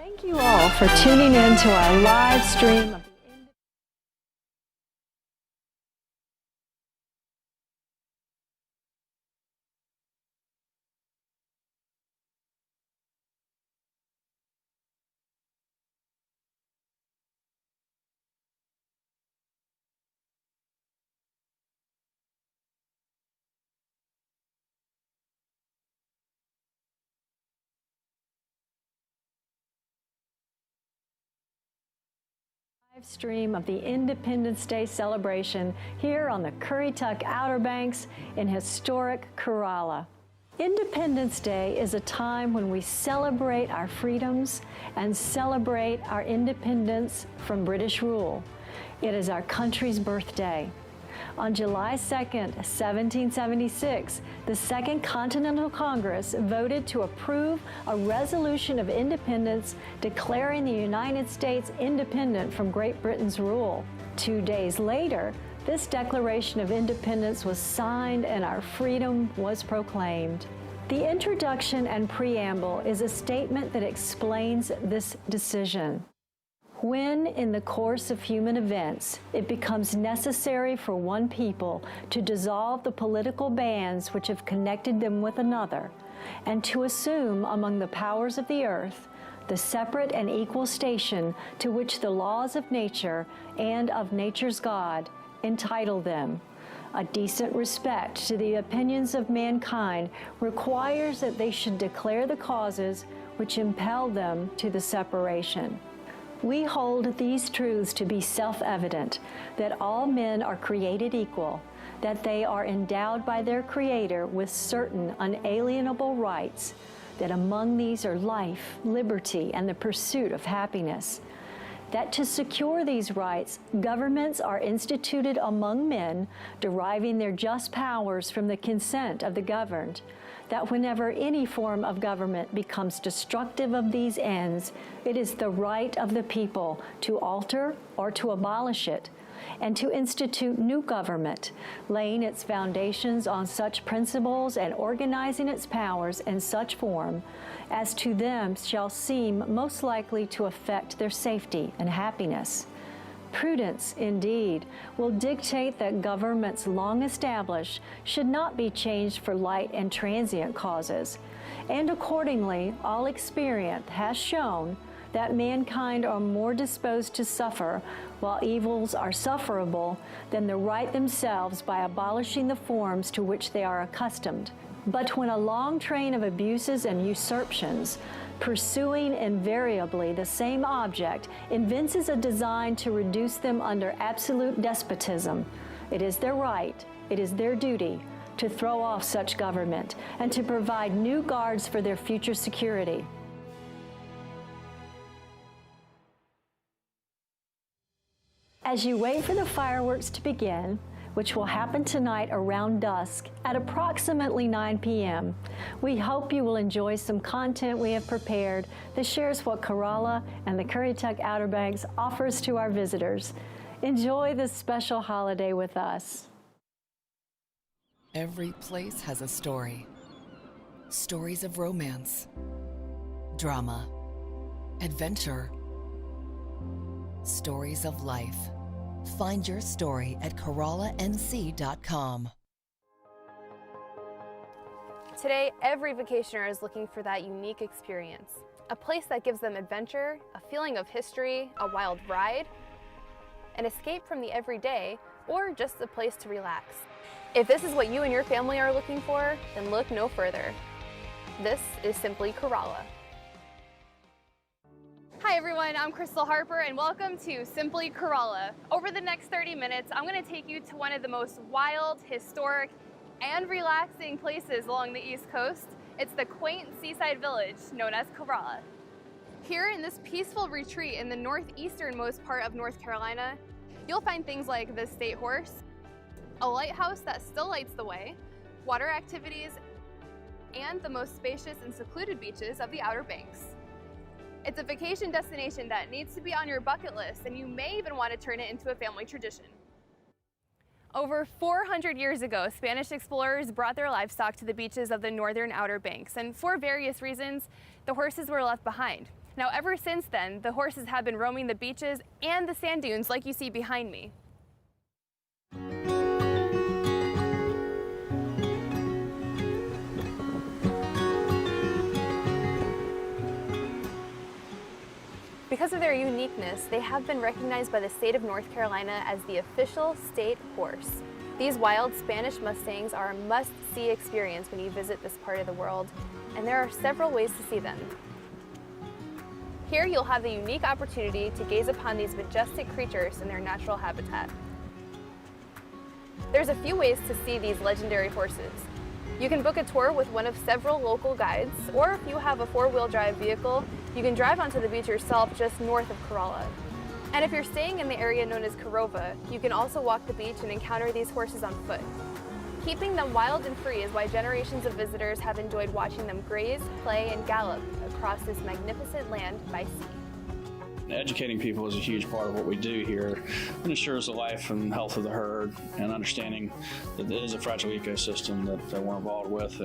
Thank you all for tuning in to our live stream of live stream of the Independence Day celebration here on the Currituck Outer Banks in historic Corolla. Independence Day is a time when we celebrate our freedoms and celebrate our independence from British rule. It is our country's birthday. On July 2nd, 1776, the Second Continental Congress voted to approve a resolution of independence declaring the United States independent from Great Britain's rule. 2 days later, this Declaration of Independence was signed and our freedom was proclaimed. The introduction and preamble is a statement that explains this decision. When, in the course of human events, it becomes necessary for one people to dissolve the political bands which have connected them with another, and to assume among the powers of the earth the separate and equal station to which the laws of nature and of nature's God entitle them, a decent respect to the opinions of mankind requires that they should declare the causes which impel them to the separation. We hold these truths to be self-evident, that all men are created equal, that they are endowed by their Creator with certain unalienable rights, that among these are life, liberty, and the pursuit of happiness, that to secure these rights, governments are instituted among men, deriving their just powers from the consent of the governed, that whenever any form of government becomes destructive of these ends, it is the right of the people to alter or to abolish it, and to institute new government, laying its foundations on such principles and organizing its powers in such form as to them shall seem most likely to affect their safety and happiness. Prudence, indeed, will dictate that governments long established should not be changed for light and transient causes, and accordingly all experience has shown that mankind are more disposed to suffer while evils are sufferable than the right themselves by abolishing the forms to which they are accustomed. But when a long train of abuses and usurpations, pursuing invariably the same object, evinces a design to reduce them under absolute despotism, it is their right, it is their duty, to throw off such government and to provide new guards for their future security. As you wait for the fireworks to begin, which will happen tonight around dusk at approximately 9 p.m. We hope you will enjoy some content we have prepared that shares what Corolla and the Currituck Outer Banks offers to our visitors. Enjoy this special holiday with us. Every place has a story. Stories of romance, drama, adventure, stories of life. Find your story at CorollaNC.com. Today, every vacationer is looking for that unique experience. A place that gives them adventure, a feeling of history, a wild ride, an escape from the everyday, or just a place to relax. If this is what you and your family are looking for, then look no further. This is Simply Corolla. Hi everyone, I'm Crystal Harper and welcome to Simply Corolla. Over the next 30 minutes, I'm going to take you to one of the most wild, historic, and relaxing places along the East Coast. It's the quaint seaside village known as Corolla. Here in this peaceful retreat in the northeasternmost part of North Carolina, you'll find things like the State Horse, a lighthouse that still lights the way, water activities, and the most spacious and secluded beaches of the Outer Banks. It's a vacation destination that needs to be on your bucket list, and you may even want to turn it into a family tradition. Over 400 years ago, Spanish explorers brought their livestock to the beaches of the northern Outer Banks, and for various reasons, the horses were left behind. Now, ever since then, the horses have been roaming the beaches and the sand dunes like you see behind me. Because of their uniqueness, they have been recognized by the state of North Carolina as the official state horse. These wild Spanish Mustangs are a must-see experience when you visit this part of the world, and there are several ways to see them. Here you'll have the unique opportunity to gaze upon these majestic creatures in their natural habitat. There's a few ways to see these legendary horses. You can book a tour with one of several local guides, or if you have a four-wheel drive vehicle, you can drive onto the beach yourself just north of Corolla. And if you're staying in the area known as Carova, you can also walk the beach and encounter these horses on foot. Keeping them wild and free is why generations of visitors have enjoyed watching them graze, play, and gallop across this magnificent land by sea. Educating people is a huge part of what we do here. It ensures the life and health of the herd and understanding that it is a fragile ecosystem that we're involved with.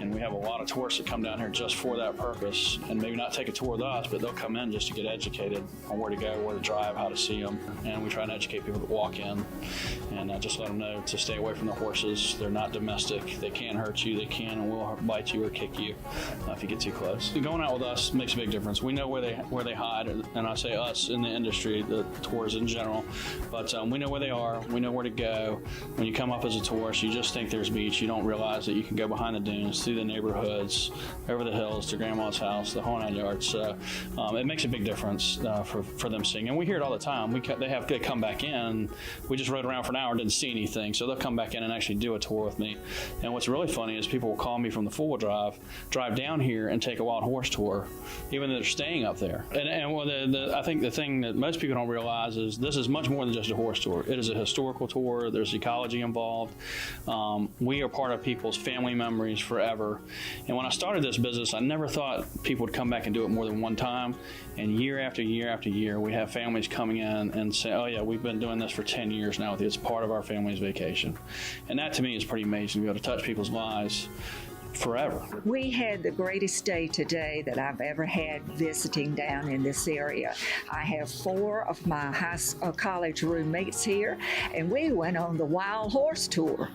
And we have a lot of tourists that come down here just for that purpose, and maybe not take a tour with us, but they'll come in just to get educated on where to go, where to drive, how to see them. And we try and educate people that walk in and just let them know to stay away from the horses. They're not domestic. They can hurt you. They can and will bite you or kick you if you get too close. Going out with us makes a big difference. We know where they hide, and I say us in the industry, the tours in general, but we know where they are. We know where to go. When you come up as a tourist, you just think there's beach. You don't realize that you can go behind the dunes, through the neighborhoods, over the hills to grandma's house, the whole 9 yards. So it makes a big difference for them seeing. And we hear it all the time. They come back in. We just rode around for an hour and didn't see anything. So they'll come back in and actually do a tour with me. And what's really funny is people will call me from the four-wheel drive down here and take a wild horse tour, even though they're staying up there. And I think the thing that most people don't realize is this is much more than just a horse tour. It is a historical tour. There's ecology involved. We are part of people's family memories forever. And when I started this business, I never thought people would come back and do it more than one time. And year after year after year, we have families coming in and say, oh yeah, we've been doing this for 10 years now. It's part of our family's vacation. And that to me is pretty amazing to be able to touch people's lives forever. We had the greatest day today that I've ever had visiting down in this area. I have 4 of my college roommates here, and we went on the wild horse tour.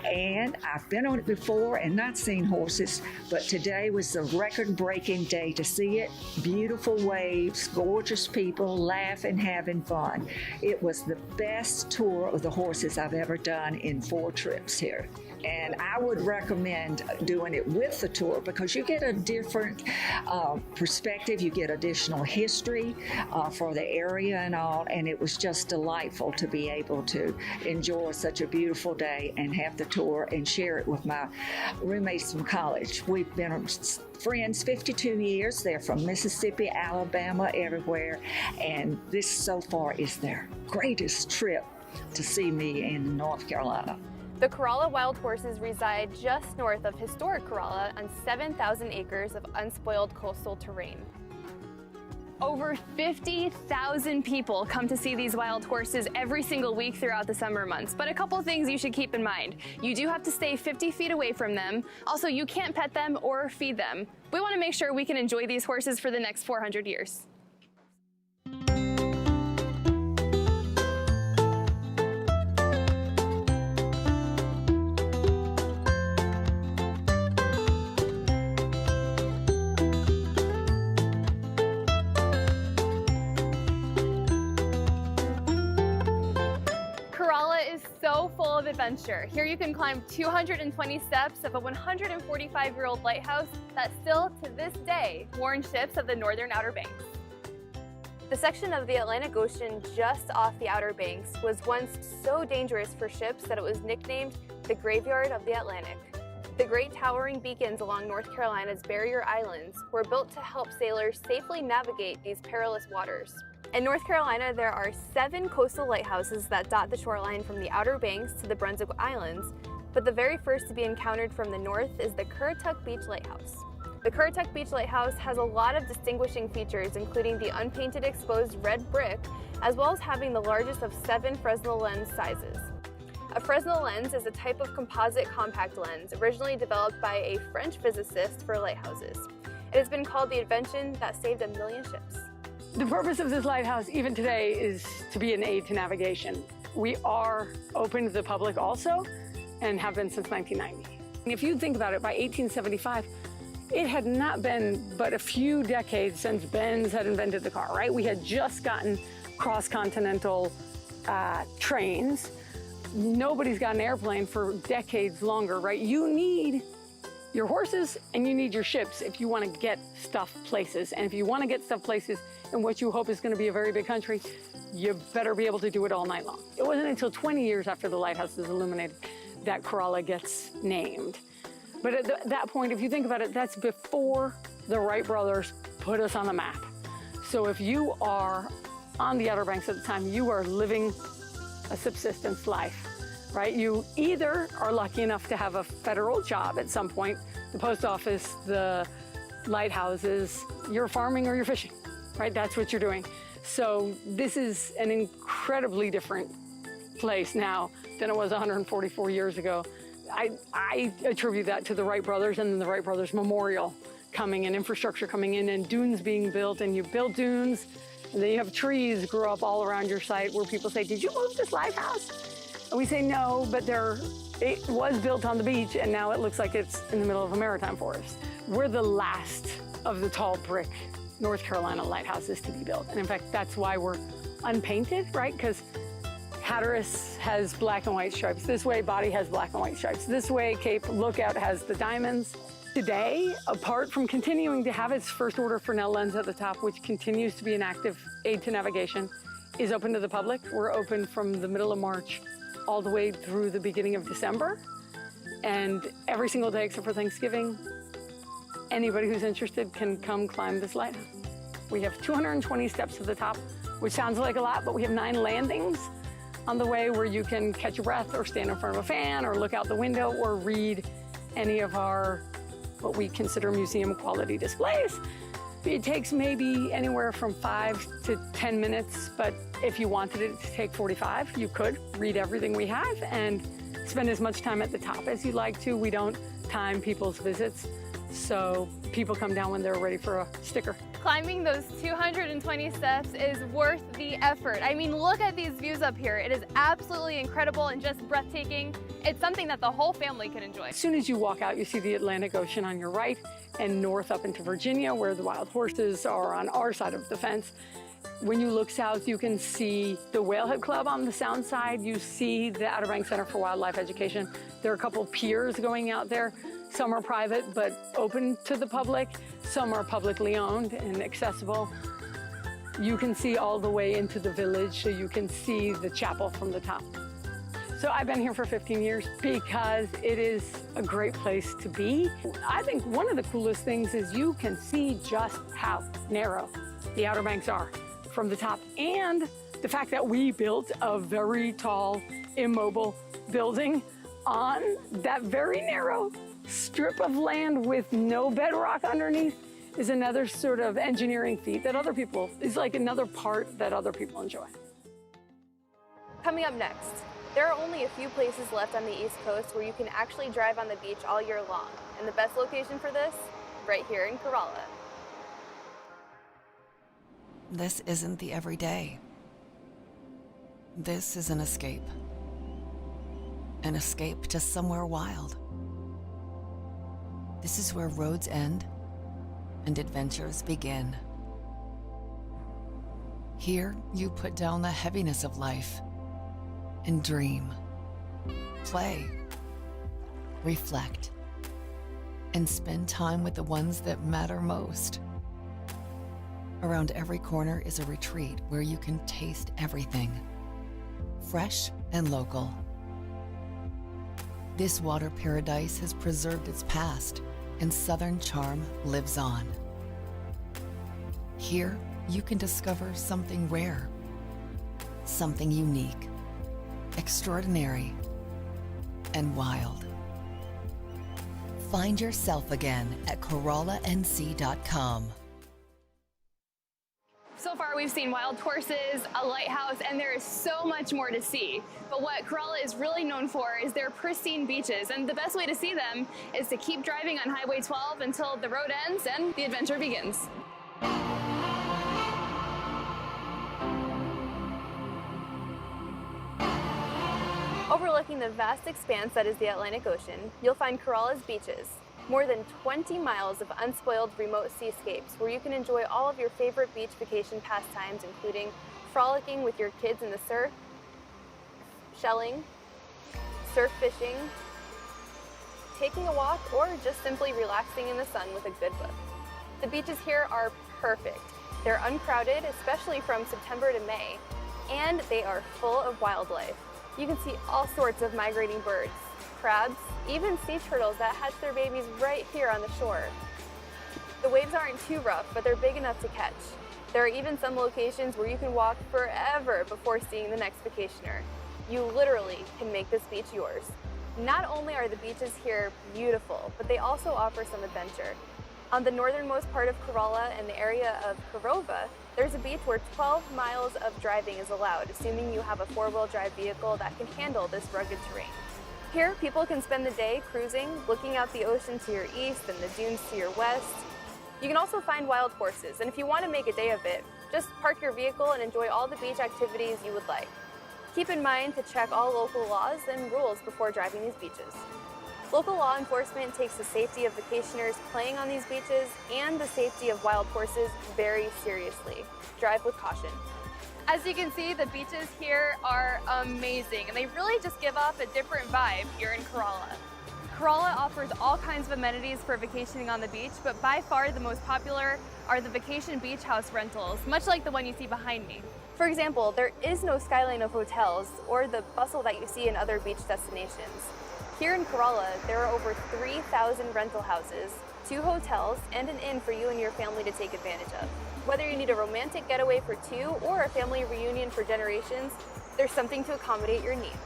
And I've been on it before and not seen horses, but today was a record-breaking day to see it. Beautiful waves, gorgeous people, laughing, having fun. It was the best tour of the horses I've ever done in 4 trips here. And I would recommend doing it with the tour because you get a different perspective, you get additional history for the area and all, and it was just delightful to be able to enjoy such a beautiful day and have the tour and share it with my roommates from college. We've been friends 52 years. They're from Mississippi, Alabama, everywhere, and this so far is their greatest trip to see me in North Carolina. The Corolla wild horses reside just north of historic Corolla on 7,000 acres of unspoiled coastal terrain. Over 50,000 people come to see these wild horses every single week throughout the summer months. But a couple things you should keep in mind. You do have to stay 50 feet away from them. Also, you can't pet them or feed them. We want to make sure we can enjoy these horses for the next 400 years. So full of adventure. Here you can climb 220 steps of a 145-year-old lighthouse that still, to this day, warns ships of the northern Outer Banks. The section of the Atlantic Ocean just off the Outer Banks was once so dangerous for ships that it was nicknamed the Graveyard of the Atlantic. The great towering beacons along North Carolina's barrier islands were built to help sailors safely navigate these perilous waters. In North Carolina, there are 7 coastal lighthouses that dot the shoreline from the Outer Banks to the Brunswick Islands, but the very first to be encountered from the north is the Currituck Beach Lighthouse. The Currituck Beach Lighthouse has a lot of distinguishing features, including the unpainted exposed red brick, as well as having the largest of 7 Fresnel lens sizes. A Fresnel lens is a type of composite compact lens originally developed by a French physicist for lighthouses. It has been called the invention that saved a million ships. The purpose of this lighthouse, even today, is to be an aid to navigation. We are open to the public also, and have been since 1990. If you think about it, by 1875, it had not been but a few decades since Benz had invented the car, right? We had just gotten cross-continental trains. Nobody's got an airplane for decades longer, right? You need your horses and you need your ships if you want to get stuff places. And if you want to get stuff places in what you hope is going to be a very big country, you better be able to do it all night long. It wasn't until 20 years after the lighthouse was illuminated that Corolla gets named. But at that point, if you think about it, that's before the Wright brothers put us on the map. So if you are on the Outer Banks at the time, you are living a subsistence life, right? You either are lucky enough to have a federal job at some point, the post office, the lighthouses, you're farming or you're fishing, right? That's what you're doing. So this is an incredibly different place now than it was 144 years ago. I attribute that to the Wright brothers and the Wright brothers Memorial coming and infrastructure coming in and dunes being built, and you build dunes and then you have trees grow up all around your site where people say, did you move this lighthouse? And we say no, but it was built on the beach and now it looks like it's in the middle of a maritime forest. We're the last of the tall brick North Carolina lighthouses to be built. And in fact, that's why we're unpainted, right? Because Hatteras has black and white stripes. This way, Body has black and white stripes. This way, Cape Lookout has the diamonds. Today, apart from continuing to have its first order Fresnel lens at the top, which continues to be an active aid to navigation, is open to the public. We're open from the middle of March all the way through the beginning of December. And every single day except for Thanksgiving, anybody who's interested can come climb this lighthouse. We have 220 steps to the top, which sounds like a lot, but we have 9 landings on the way where you can catch your breath or stand in front of a fan or look out the window or read any of our, what we consider museum quality displays. It takes maybe anywhere from 5 to 10 minutes, but if you wanted it to take 45, you could read everything we have and spend as much time at the top as you'd like to. We don't time people's visits, so people come down when they're ready for a sticker. Climbing those 220 steps is worth the effort. I mean, look at these views up here. It is absolutely incredible and just breathtaking. It's something that the whole family can enjoy. As soon as you walk out, you see the Atlantic Ocean on your right and north up into Virginia, where the wild horses are on our side of the fence. When you look south, you can see the Whalehead Club on the sound side. You see the Outer Banks Center for Wildlife Education. There are a couple piers going out there. Some are private, but open to the public. Some are publicly owned and accessible. You can see all the way into the village, so you can see the chapel from the top. So I've been here for 15 years because it is a great place to be. I think one of the coolest things is you can see just how narrow the Outer Banks are from the top, and the fact that we built a very tall, immobile building on that very narrow strip of land with no bedrock underneath is another sort of engineering feat that is like another part that other people enjoy. Coming up next, there are only a few places left on the East Coast where you can actually drive on the beach all year long. And the best location for this, right here in Corolla. This isn't the everyday. This is an escape. An escape to somewhere wild. This is where roads end and adventures begin. Here, you put down the heaviness of life and dream, play, reflect, and spend time with the ones that matter most. Around every corner is a retreat where you can taste everything, fresh and local. This water paradise has preserved its past, and Southern charm lives on. Here, you can discover something rare, something unique, extraordinary, and wild. Find yourself again at CorollaNC.com. So So far we've seen wild horses, a lighthouse, and there is so much more to see. But what Corolla is really known for is their pristine beaches, and the best way to see them is to keep driving on Highway 12 until the road ends and the adventure begins. Overlooking the vast expanse that is the Atlantic Ocean, you'll find Corolla's beaches. More than 20 miles of unspoiled remote seascapes where you can enjoy all of your favorite beach vacation pastimes, including frolicking with your kids in the surf, shelling, surf fishing, taking a walk, or just simply relaxing in the sun with a good book. The beaches here are perfect. They're uncrowded, especially from September to May, and they are full of wildlife. You can see all sorts of migrating birds, crabs, even sea turtles that hatch their babies right here on the shore. The waves aren't too rough, but they're big enough to catch. There are even some locations where you can walk forever before seeing the next vacationer. You literally can make this beach yours. Not only are the beaches here beautiful, but they also offer some adventure. On the northernmost part of Corolla and the area of Curova, there's a beach where 12 miles of driving is allowed, assuming you have a four-wheel drive vehicle that can handle this rugged terrain. Here, people can spend the day cruising, looking out the ocean to your east and the dunes to your west. You can also find wild horses, and if you want to make a day of it, just park your vehicle and enjoy all the beach activities you would like. Keep in mind to check all local laws and rules before driving these beaches. Local law enforcement takes the safety of vacationers playing on these beaches and the safety of wild horses very seriously. Drive with caution. As you can see, the beaches here are amazing, and they really just give off a different vibe here in Corolla. Corolla offers all kinds of amenities for vacationing on the beach, but by far the most popular are the vacation beach house rentals, much like the one you see behind me. For example, there is no skyline of hotels or the bustle that you see in other beach destinations. Here in Corolla, there are over 3,000 rental houses, 2 hotels, and an inn for you and your family to take advantage of. Whether you need a romantic getaway for 2 or a family reunion for generations, there's something to accommodate your needs.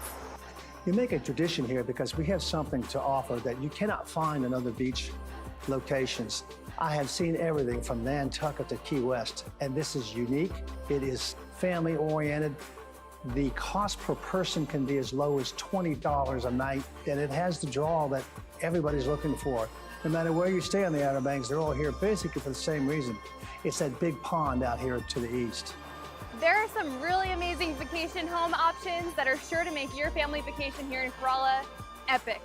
You make a tradition here because we have something to offer that you cannot find in other beach locations. I have seen everything from Nantucket to Key West, and this is unique. It is family-oriented. The cost per person can be as low as $20 a night, and it has the draw that everybody's looking for. No matter where you stay on the Outer Banks, they're all here basically for the same reason. It's that big pond out here to the east. There are some really amazing vacation home options that are sure to make your family vacation here in Corolla epic.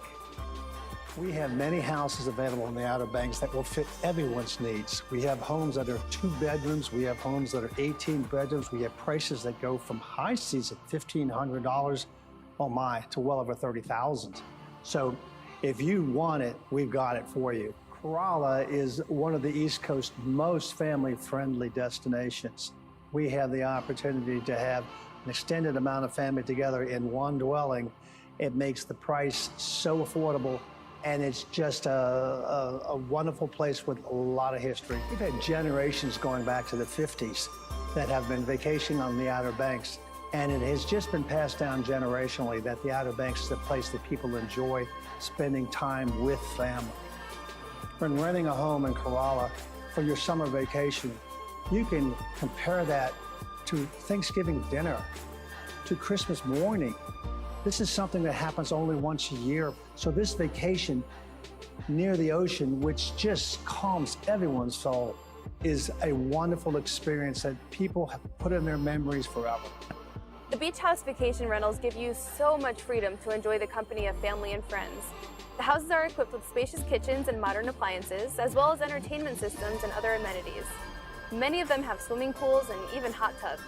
We have many houses available in the Outer Banks that will fit everyone's needs. We have homes that are 2 bedrooms. We have homes that are 18 bedrooms. We have prices that go from high seas at $1,500, oh my, to well over $30,000. So if you want it, we've got it for you. Corolla is one of the East Coast's most family-friendly destinations. We have the opportunity to have an extended amount of family together in one dwelling. It makes the price so affordable, and it's just a wonderful place with a lot of history. We've had generations going back to the 50s that have been vacationing on the Outer Banks, and it has just been passed down generationally that the Outer Banks is a place that people enjoy spending time with family. When renting a home in Corolla for your summer vacation, you can compare that to Thanksgiving dinner, to Christmas morning. This is something that happens only once a year. So this vacation near the ocean, which just calms everyone's soul, is a wonderful experience that people have put in their memories forever. The beach house vacation rentals give you so much freedom to enjoy the company of family and friends. The houses are equipped with spacious kitchens and modern appliances, as well as entertainment systems and other amenities. Many of them have swimming pools and even hot tubs.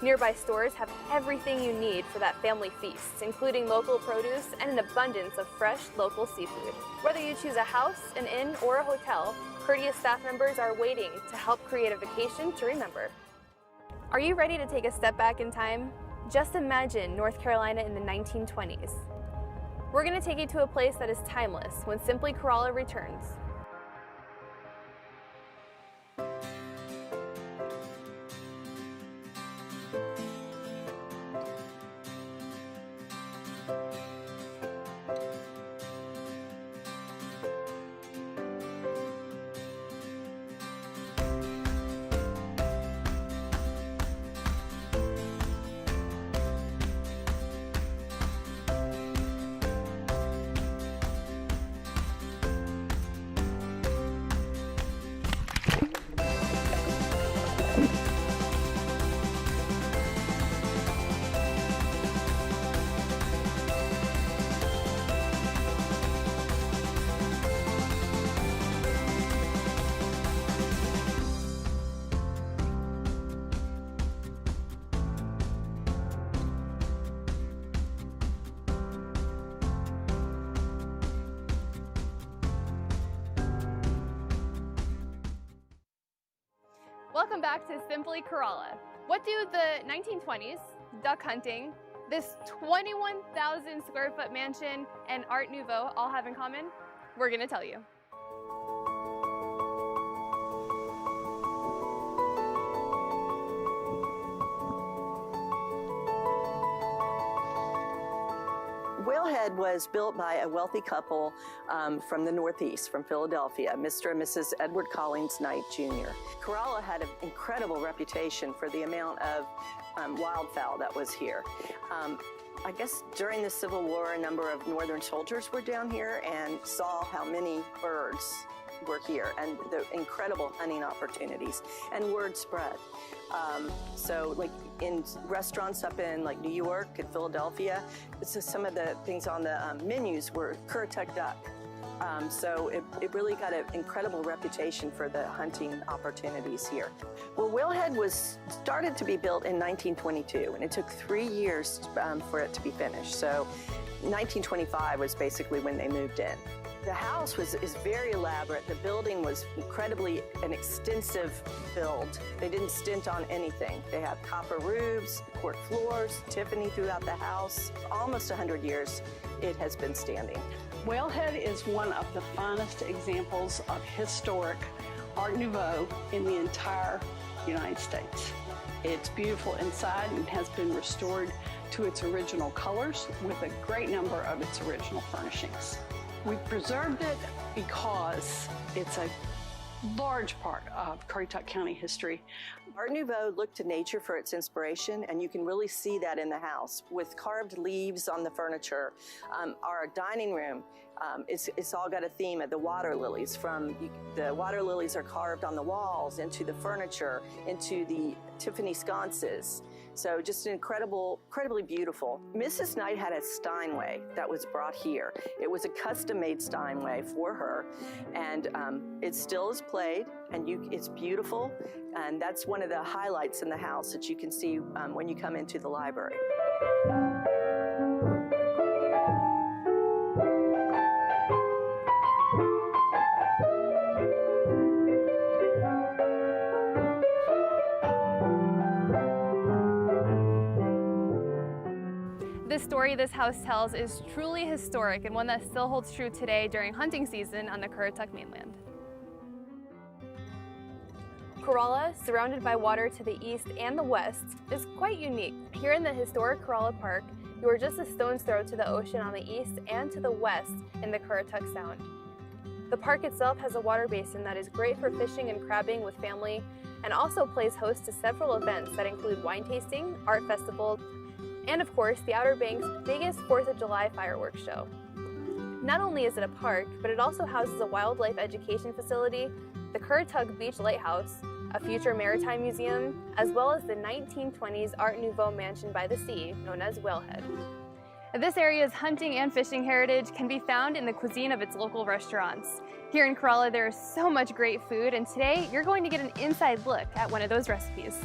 Nearby stores have everything you need for that family feast, including local produce and an abundance of fresh local seafood. Whether you choose a house, an inn, or a hotel, courteous staff members are waiting to help create a vacation to remember. Are you ready to take a step back in time? Just imagine North Carolina in the 1920s. We're going to take you to a place that is timeless when Simply Corolla returns. Welcome back to Simply Corolla. What do the 1920s, duck hunting, this 21,000 square foot mansion, and Art Nouveau all have in common? We're gonna tell you. Whalehead was built by a wealthy couple from the Northeast, from Philadelphia, Mr. and Mrs. Edward Collins Knight Jr. Corolla had an incredible reputation for the amount of wildfowl that was here. I guess during the Civil War, a number of Northern soldiers were down here and saw how many birds were here and the incredible hunting opportunities, and word spread. So like in restaurants up in like New York and Philadelphia, some of the things on the menus were Currituck duck. So it really got an incredible reputation for the hunting opportunities here. Well, Whalehead was started to be built in 1922, and it took 3 years for it to be finished. So 1925 was basically when they moved in. The house is very elaborate. The building was incredibly an extensive build. They didn't stint on anything. They have copper roofs, cork floors, Tiffany throughout the house. Almost 100 years it has been standing. Whalehead is one of the finest examples of historic Art Nouveau in the entire United States. It's beautiful inside and has been restored to its original colors with a great number of its original furnishings. We preserved it because it's a large part of Currituck County history. Art Nouveau looked to nature for its inspiration, and you can really see that in the house with carved leaves on the furniture. Our dining room, it's all got a theme of the water lilies. The water lilies are carved on the walls, into the furniture, into the Tiffany sconces. So just incredibly beautiful. Mrs. Knight had a Steinway that was brought here. It was a custom-made Steinway for her, and it still is played, and it's beautiful, and that's one of the highlights in the house that you can see when you come into the library. The story this house tells is truly historic and one that still holds true today during hunting season on the Currituck mainland. Corolla, surrounded by water to the east and the west, is quite unique. Here in the historic Corolla Park, you are just a stone's throw to the ocean on the east and to the west in the Currituck Sound. The park itself has a water basin that is great for fishing and crabbing with family, and also plays host to several events that include wine tasting, art festivals, and of course, the Outer Banks' biggest 4th of July fireworks show. Not only is it a park, but it also houses a wildlife education facility, the Currituck Beach Lighthouse, a future maritime museum, as well as the 1920s Art Nouveau mansion by the sea, known as Whalehead. This area's hunting and fishing heritage can be found in the cuisine of its local restaurants. Here in Corolla, there is so much great food, and today you're going to get an inside look at one of those recipes.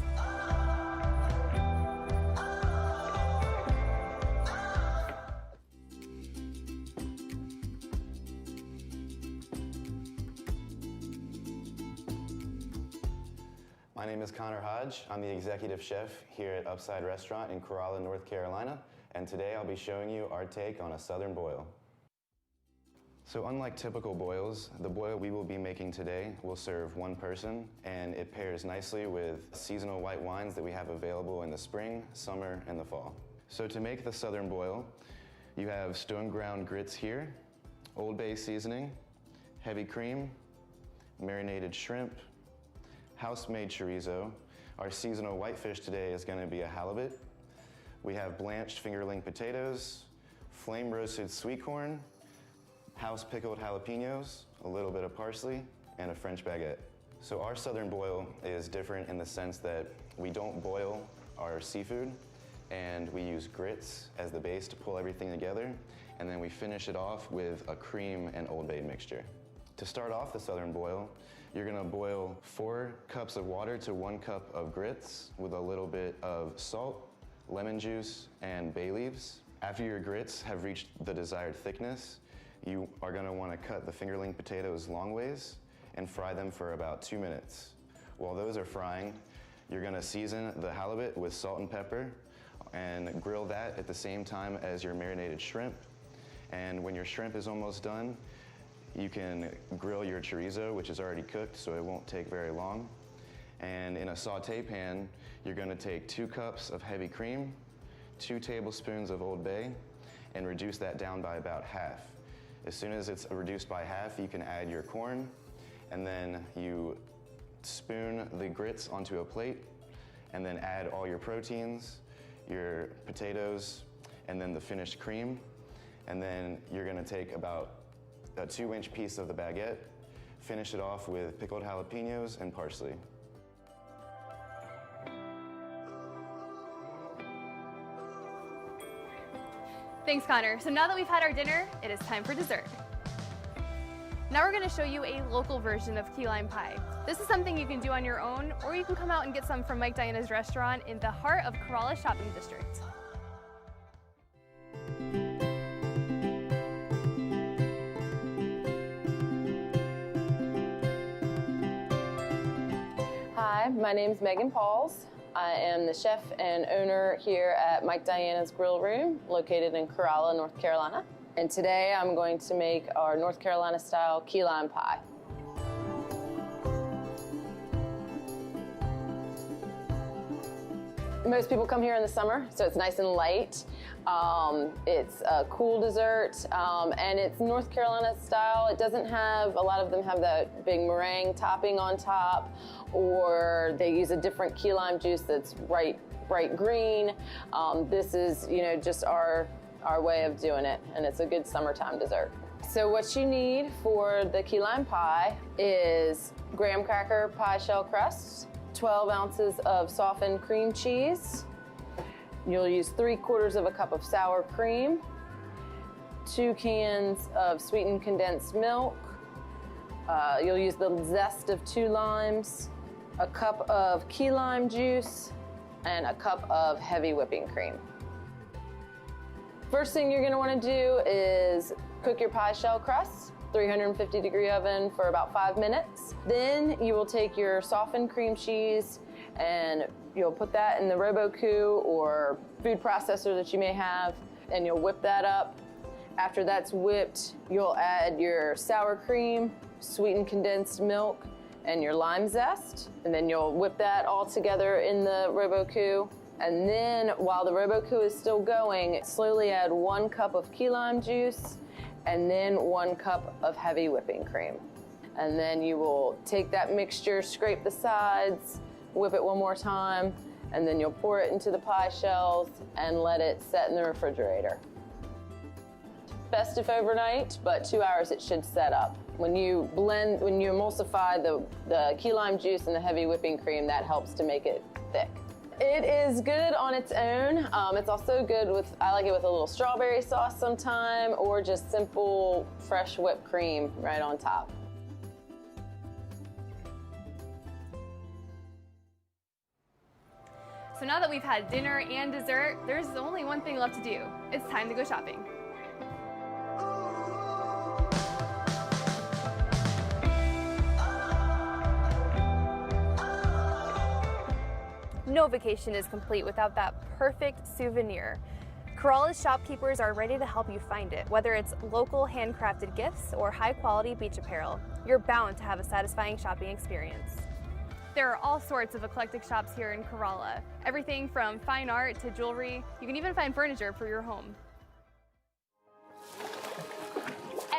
My name is Connor Hodge. I'm the executive chef here at Upside Restaurant in Corolla, North Carolina, and today I'll be showing you our take on a southern boil. So unlike typical boils, the boil we will be making today will serve one person, and it pairs nicely with seasonal white wines that we have available in the spring, summer, and the fall. So to make the southern boil, you have stone ground grits here, Old Bay seasoning, heavy cream, marinated shrimp, house-made chorizo. Our seasonal whitefish today is going to be a halibut. We have blanched fingerling potatoes, flame-roasted sweet corn, house-pickled jalapenos, a little bit of parsley, and a French baguette. So our southern boil is different in the sense that we don't boil our seafood, and we use grits as the base to pull everything together, and then we finish it off with a cream and Old Bay mixture. To start off the southern boil, you're gonna boil 4 cups of water to 1 cup of grits with a little bit of salt, lemon juice, and bay leaves. After your grits have reached the desired thickness, you are gonna wanna cut the fingerling potatoes long ways and fry them for about 2 minutes. While those are frying, you're gonna season the halibut with salt and pepper and grill that at the same time as your marinated shrimp. And when your shrimp is almost done, you can grill your chorizo, which is already cooked, so it won't take very long. And in a saute pan, you're gonna take 2 cups of heavy cream, 2 tablespoons of Old Bay, and reduce that down by about half. As soon as it's reduced by half, you can add your corn, and then you spoon the grits onto a plate, and then add all your proteins, your potatoes, and then the finished cream. And then you're gonna take about a 2-inch piece of the baguette, finish it off with pickled jalapenos and parsley. Thanks, Connor. So now that we've had our dinner, it is time for dessert. Now we're going to show you a local version of key lime pie. This is something you can do on your own, or you can come out and get some from Mike Diana's restaurant in the heart of Corolla Shopping District. Hi, my name is Megan Pauls. I am the chef and owner here at Mike Diana's Grill Room, located in Corolla, North Carolina. And today I'm going to make our North Carolina style key lime pie. Most people come here in the summer, so it's nice and light. It's a cool dessert, and it's North Carolina style. It doesn't have, a lot of them have that big meringue topping on top, or they use a different key lime juice that's bright green. This is, just our way of doing it, and it's a good summertime dessert. So what you need for the key lime pie is graham cracker pie shell crust, 12 ounces of softened cream cheese. You'll use 3/4 of a cup of sour cream, 2 cans of sweetened condensed milk. You'll use the zest of 2 limes, a cup of key lime juice, and a cup of heavy whipping cream. First thing you're going to want to do is cook your pie shell crust, 350-degree oven for about 5 minutes. Then you will take your softened cream cheese and you'll put that in the Robocoo or food processor that you may have, and you'll whip that up. After that's whipped, you'll add your sour cream, sweetened condensed milk, and your lime zest, and then you'll whip that all together in the Robocoo. And then while the Robocoo is still going, slowly add 1 cup of key lime juice and then 1 cup of heavy whipping cream. And then you will take that mixture, scrape the sides, whip it one more time, and then you'll pour it into the pie shells and let it set in the refrigerator. Best if overnight, but 2 hours it should set up. When you emulsify the key lime juice and the heavy whipping cream, that helps to make it thick. It is good on its own. It's also good I like it with a little strawberry sauce sometime, or just simple fresh whipped cream right on top. So now that we've had dinner and dessert, there's only one thing left to do. It's time to go shopping. No vacation is complete without that perfect souvenir. Corolla's shopkeepers are ready to help you find it. Whether it's local handcrafted gifts or high-quality beach apparel, you're bound to have a satisfying shopping experience. There are all sorts of eclectic shops here in Corolla. Everything from fine art to jewelry. You can even find furniture for your home.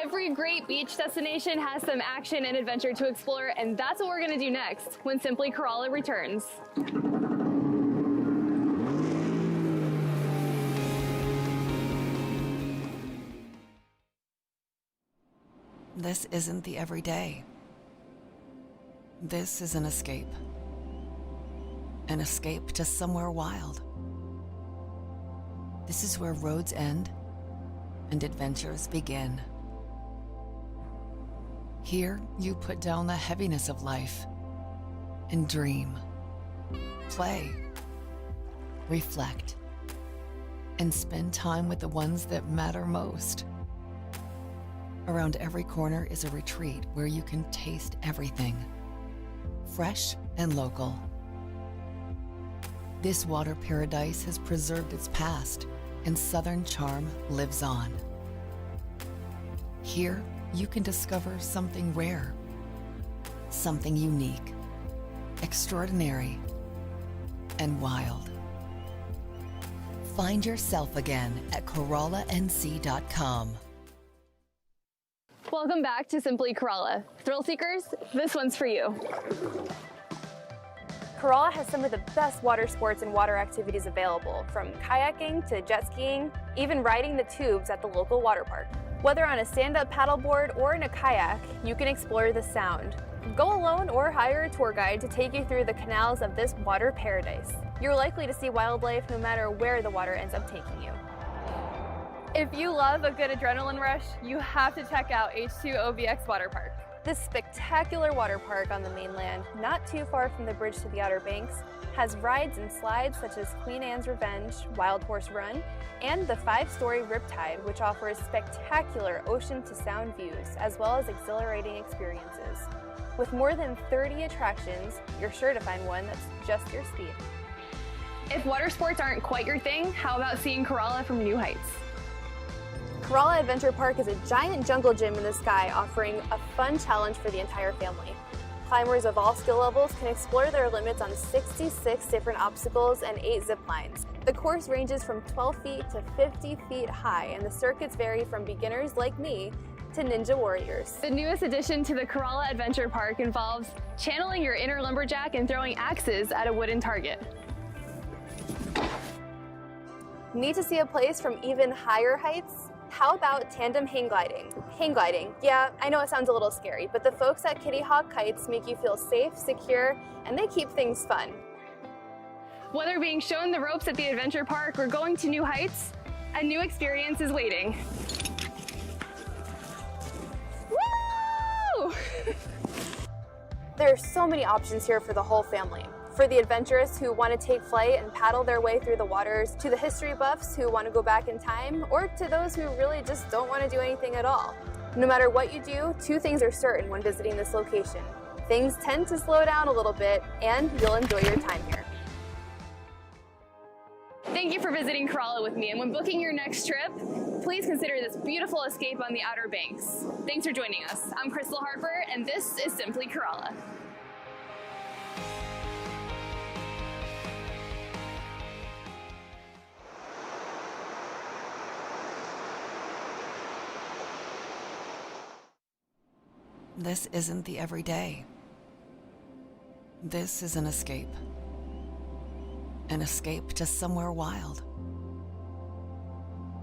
Every great beach destination has some action and adventure to explore, and that's what we're going to do next when Simply Corolla returns. This isn't the everyday. This is an escape. An escape to somewhere wild. This is where roads end and adventures begin. Here, you put down the heaviness of life and dream, play, reflect, and spend time with the ones that matter most. Around every corner is a retreat where you can taste everything. Fresh and local. This water paradise has preserved its past, and Southern charm lives on. Here, you can discover something rare, something unique, extraordinary, and wild. Find yourself again at CorollaNC.com. Welcome back to Simply Corolla. Thrill seekers, this one's for you. Corolla has some of the best water sports and water activities available, from kayaking to jet skiing, even riding the tubes at the local water park. Whether on a stand-up paddleboard or in a kayak, you can explore the sound. Go alone or hire a tour guide to take you through the canals of this water paradise. You're likely to see wildlife no matter where the water ends up taking you. If you love a good adrenaline rush, you have to check out H2OBX Water Park. This spectacular water park on the mainland, not too far from the bridge to the Outer Banks, has rides and slides such as Queen Anne's Revenge, Wild Horse Run, and the 5-story Riptide, which offers spectacular ocean-to-sound views, as well as exhilarating experiences. With more than 30 attractions, you're sure to find one that's just your speed. If water sports aren't quite your thing, how about seeing Corolla from new heights? Corolla Adventure Park is a giant jungle gym in the sky, offering a fun challenge for the entire family. Climbers of all skill levels can explore their limits on 66 different obstacles and 8 zip lines. The course ranges from 12 feet to 50 feet high, and the circuits vary from beginners like me to ninja warriors. The newest addition to the Corolla Adventure Park involves channeling your inner lumberjack and throwing axes at a wooden target. Need to see a place from even higher heights? How about tandem hang gliding? Hang gliding, yeah, I know it sounds a little scary, but the folks at Kitty Hawk Kites make you feel safe, secure, and they keep things fun. Whether being shown the ropes at the adventure park or going to new heights, a new experience is waiting. Woo! There are so many options here for the whole family. For the adventurous who want to take flight and paddle their way through the waters, to the history buffs who want to go back in time, or to those who really just don't want to do anything at all. No matter what you do, 2 things are certain when visiting this location. Things tend to slow down a little bit, and you'll enjoy your time here. Thank you for visiting Corolla with me, and when booking your next trip, please consider this beautiful escape on the Outer Banks. Thanks for joining us. I'm Crystal Harper, and this is Simply Corolla. This isn't the everyday. This is an escape. An escape to somewhere wild.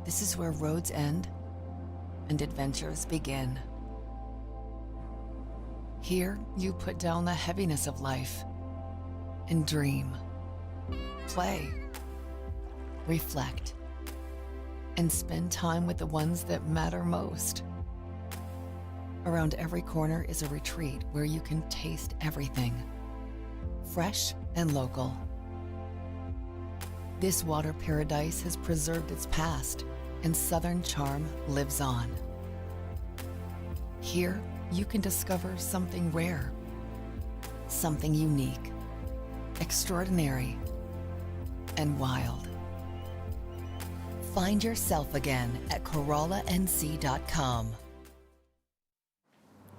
This is where roads end and adventures begin. Here, you put down the heaviness of life and dream, play, reflect, and spend time with the ones that matter most. Around every corner is a retreat where you can taste everything, fresh and local. This water paradise has preserved its past, and Southern charm lives on. Here, you can discover something rare, something unique, extraordinary, and wild. Find yourself again at CorollaNC.com.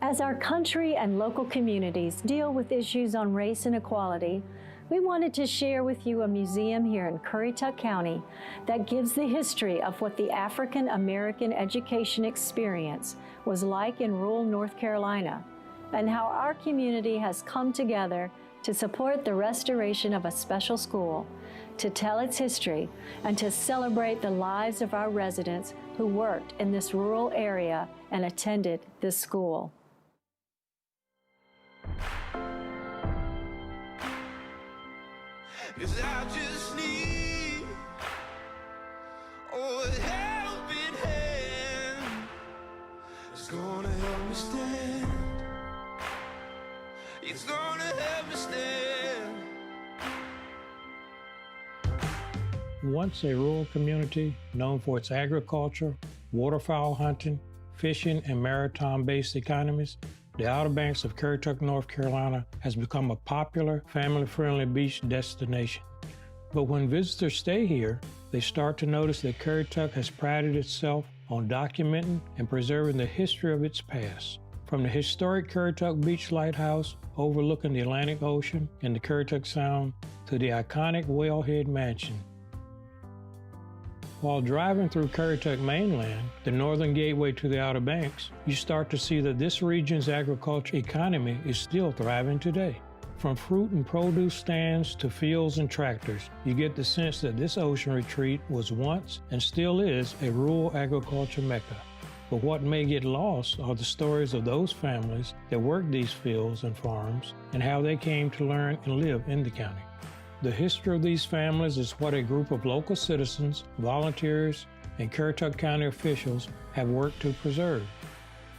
As our country and local communities deal with issues on race and equality, we wanted to share with you a museum here in Currituck County that gives the history of what the African American education experience was like in rural North Carolina, and how our community has come together to support the restoration of a special school, to tell its history, and to celebrate the lives of our residents who worked in this rural area and attended this school. 'Cause I just need a helping hand. It's gonna help me stand. It's gonna help me stand. Once a rural community known for its agriculture, waterfowl hunting, fishing, and maritime-based economies, the Outer Banks of Currituck, North Carolina has become a popular, family-friendly beach destination. But when visitors stay here, they start to notice that Currituck has prided itself on documenting and preserving the history of its past. From the historic Currituck Beach Lighthouse overlooking the Atlantic Ocean and the Currituck Sound to the iconic Whalehead Mansion. While driving through Currituck mainland, the northern gateway to the Outer Banks, you start to see that this region's agriculture economy is still thriving today. From fruit and produce stands to fields and tractors, you get the sense that this ocean retreat was once and still is a rural agriculture mecca. But what may get lost are the stories of those families that work these fields and farms and how they came to learn and live in the county. The history of these families is what a group of local citizens, volunteers, and Currituck County officials have worked to preserve.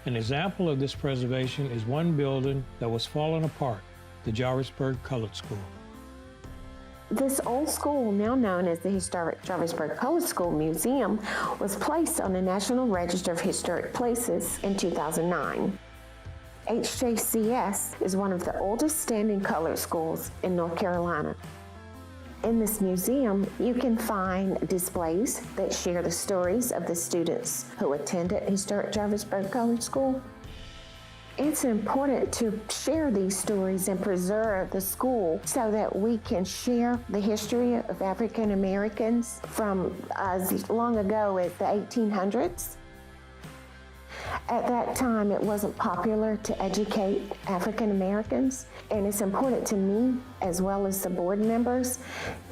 An example of this preservation is one building that was falling apart, the Jarvisburg Colored School. This old school, now known as the historic Jarvisburg Colored School Museum, was placed on the National Register of Historic Places in 2009. HJCS is one of the oldest standing colored schools in North Carolina. In this museum, you can find displays that share the stories of the students who attended historic Jarvisburg Colored School. It's important to share these stories and preserve the school so that we can share the history of African Americans from as long ago as the 1800s. At that time, it wasn't popular to educate African Americans, and it's important to me, as well as the board members,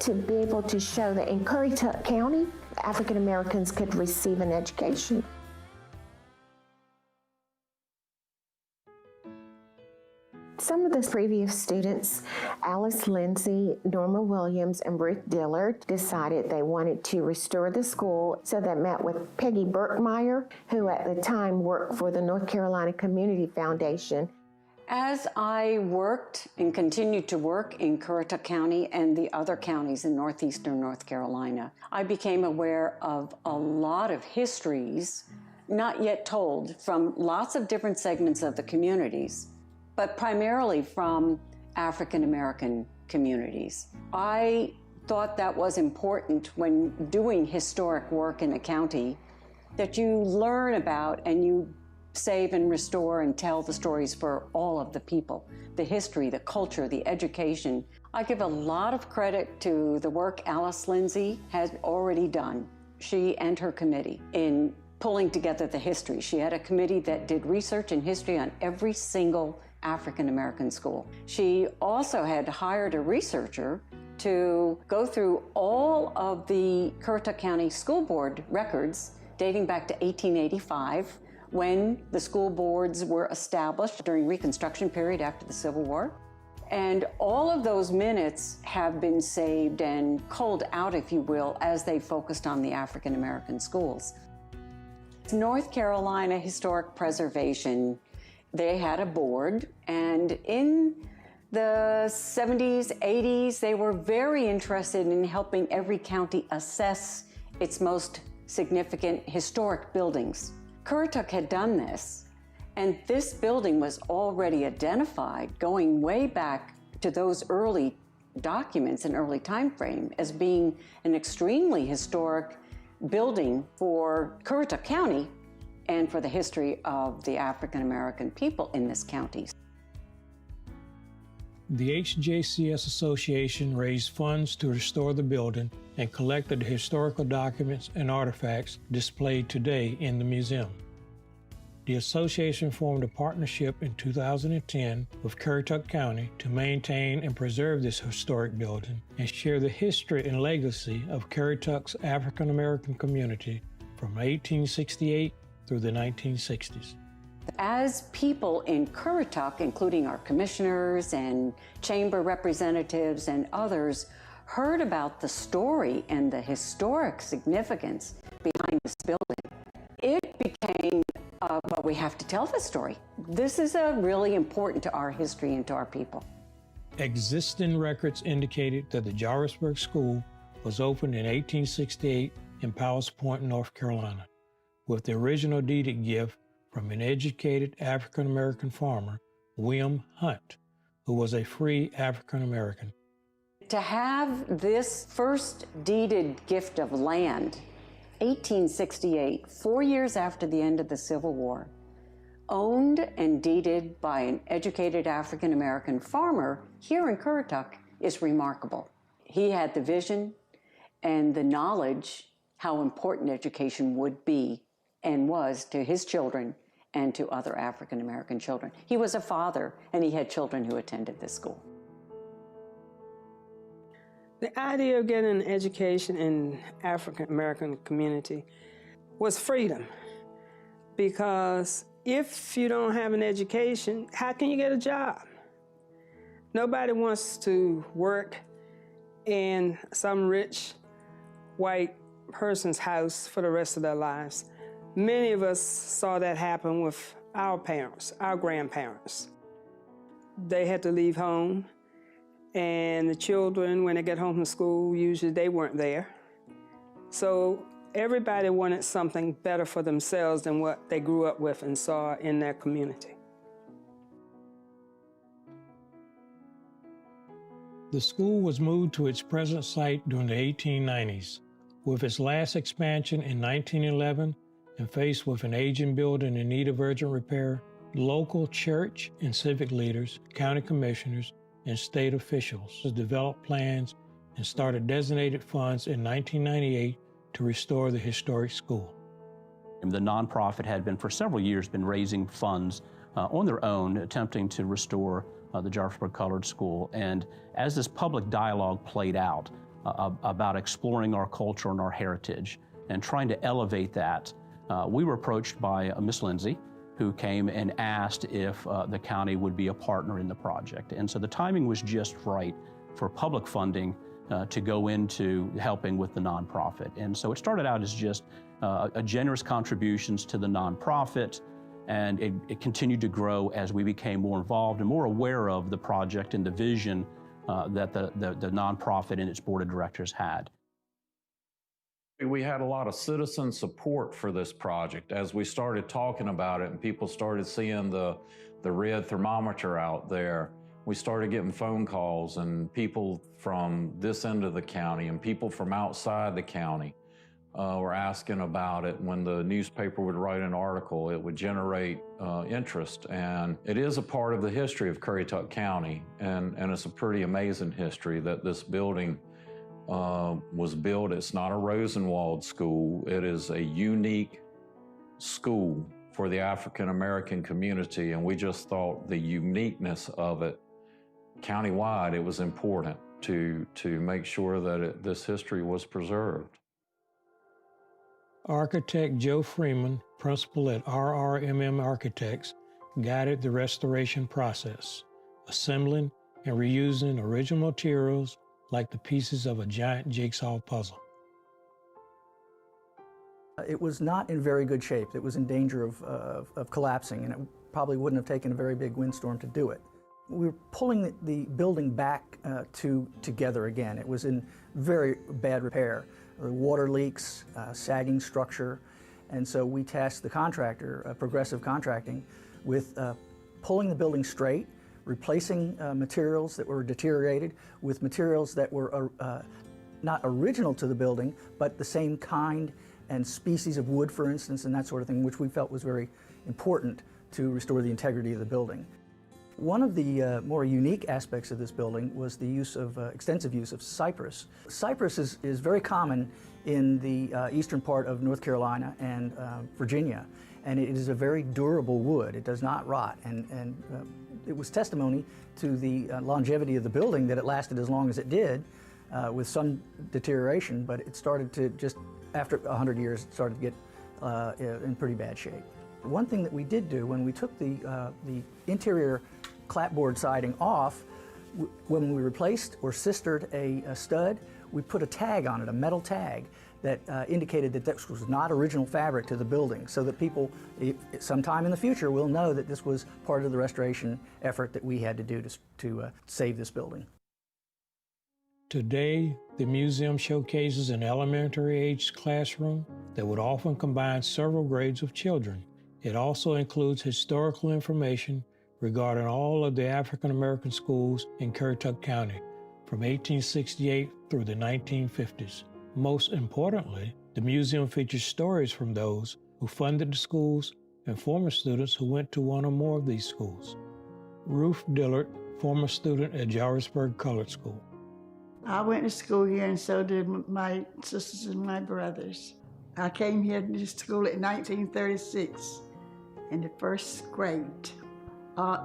to be able to show that in Currituck County, African Americans could receive an education. Some of the previous students, Alice Lindsay, Norma Williams, and Ruth Dillard, decided they wanted to restore the school, so they met with Peggy Burkmeyer, who at the time worked for the North Carolina Community Foundation. As I worked and continued to work in Currituck County and the other counties in northeastern North Carolina, I became aware of a lot of histories not yet told from lots of different segments of the communities, but primarily from African American communities. I thought that was important when doing historic work in a county, that you learn about and you save and restore and tell the stories for all of the people, the history, the culture, the education. I give a lot of credit to the work Alice Lindsay has already done, she and her committee, in pulling together the history. She had a committee that did research and history on every single African American school. She also had hired a researcher to go through all of the Currituck County School Board records dating back to 1885, when the school boards were established during Reconstruction period after the Civil War. And all of those minutes have been saved and culled out, if you will, as they focused on the African American schools. North Carolina Historic Preservation, they had a board, and in the 70s, 80s, they were very interested in helping every county assess its most significant historic buildings. Currituck had done this, and this building was already identified going way back to those early documents and early time frame as being an extremely historic building for Currituck County and for the history of the African American people in this county. The HJCS Association raised funds to restore the building and collected the historical documents and artifacts displayed today in the museum. The association formed a partnership in 2010 with Currituck County to maintain and preserve this historic building and share the history and legacy of Currituck's African American community from 1868 through the 1960s. As people in Currituck, including our commissioners and chamber representatives and others, heard about the story and the historic significance behind this building, it became, well, we have to tell the story. This is really important to our history and to our people. Existing records indicated that the Jarvisburg School was opened in 1868 in Powell's Point, North Carolina, with the original deeded gift from an educated African American farmer, William Hunt, who was a free African American. To have this first deeded gift of land, 1868, 4 years after the end of the Civil War, owned and deeded by an educated African American farmer here in Currituck, is remarkable. He had the vision and the knowledge how important education would be and was to his children and to other African American children. He was a father, and he had children who attended this school. The idea of getting an education in African American community was freedom, because if you don't have an education, how can you get a job? Nobody wants to work in some rich white person's house for the rest of their lives. Many of us saw that happen with our parents, our grandparents. They had to leave home, and the children, when they get home from school, usually they weren't there. So everybody wanted something better for themselves than what they grew up with and saw in their community. The school was moved to its present site during the 1890s, with its last expansion in 1911, and faced with an aging building in need of urgent repair. Local church and civic leaders, county commissioners, and state officials developed plans and started designated funds in 1998 to restore the historic school. The nonprofit had been for several years been raising funds on their own, attempting to restore the Jarvisburg Colored School. And as this public dialogue played out about exploring our culture and our heritage and trying to elevate that, we were approached by Miss Lindsay, who came and asked if the county would be a partner in the project. And so the timing was just right for public funding to go into helping with the nonprofit. And so it started out as just a generous contributions to the nonprofit, and it continued to grow as we became more involved and more aware of the project and the vision that the nonprofit and its board of directors had. We had a lot of citizen support for this project as we started talking about it and people started seeing the red thermometer out there. We started getting phone calls, and people from this end of the county and people from outside the county were asking about it. When the newspaper would write an article, it would generate interest. And it is a part of the history of Currituck County, and it's a pretty amazing history that this building was built. It's not a Rosenwald school. It is a unique school for the African American community, and we just thought the uniqueness of it countywide, it was important to make sure that this history was preserved. Architect Joe Freeman, principal at RRMM Architects, guided the restoration process, assembling and reusing original materials like the pieces of a giant jigsaw puzzle. It was not in very good shape. It was in danger of collapsing, and it probably wouldn't have taken a very big windstorm to do it. We were pulling the building back together again. It was in very bad repair. Water leaks, sagging structure, and so we tasked the contractor, Progressive Contracting, with pulling the building straight, replacing materials that were deteriorated with materials that were not original to the building, but the same kind and species of wood, for instance, and that sort of thing, which we felt was very important to restore the integrity of the building. One of the more unique aspects of this building was the use of extensive use of cypress. Cypress is very common in the eastern part of North Carolina and Virginia, and it is a very durable wood. It does not rot, and it was testimony to the longevity of the building that it lasted as long as it did, with some deterioration, but it started to just, after 100 years, it started to get in pretty bad shape. One thing that we did do when we took the interior clapboard siding off, when we replaced or sistered a stud, we put a tag on it, a metal tag, that indicated that this was not original fabric to the building, so that people, sometime in the future, will know that this was part of the restoration effort that we had to do to save this building. Today, the museum showcases an elementary-age classroom that would often combine several grades of children, It also includes historical information regarding all of the African American schools in Currituck County from 1868 through the 1950s. Most importantly, the museum features stories from those who funded the schools and former students who went to one or more of these schools. Ruth Dillard, former student at Jarvisburg Colored School. I went to school here, and so did my sisters and my brothers. I came here to school in 1936 in the first grade.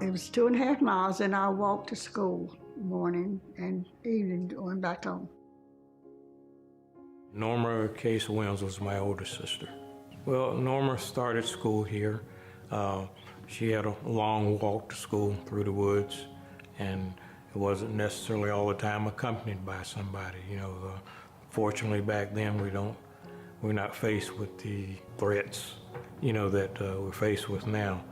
It was 2.5 miles, and I walked to school morning and evening going back home. Norma Case Williams was my older sister. Well, Norma started school here. She had a long walk to school through the woods, and it wasn't necessarily all the time accompanied by somebody. You know, fortunately back then we're not faced with the threats, you know, that we're faced with now.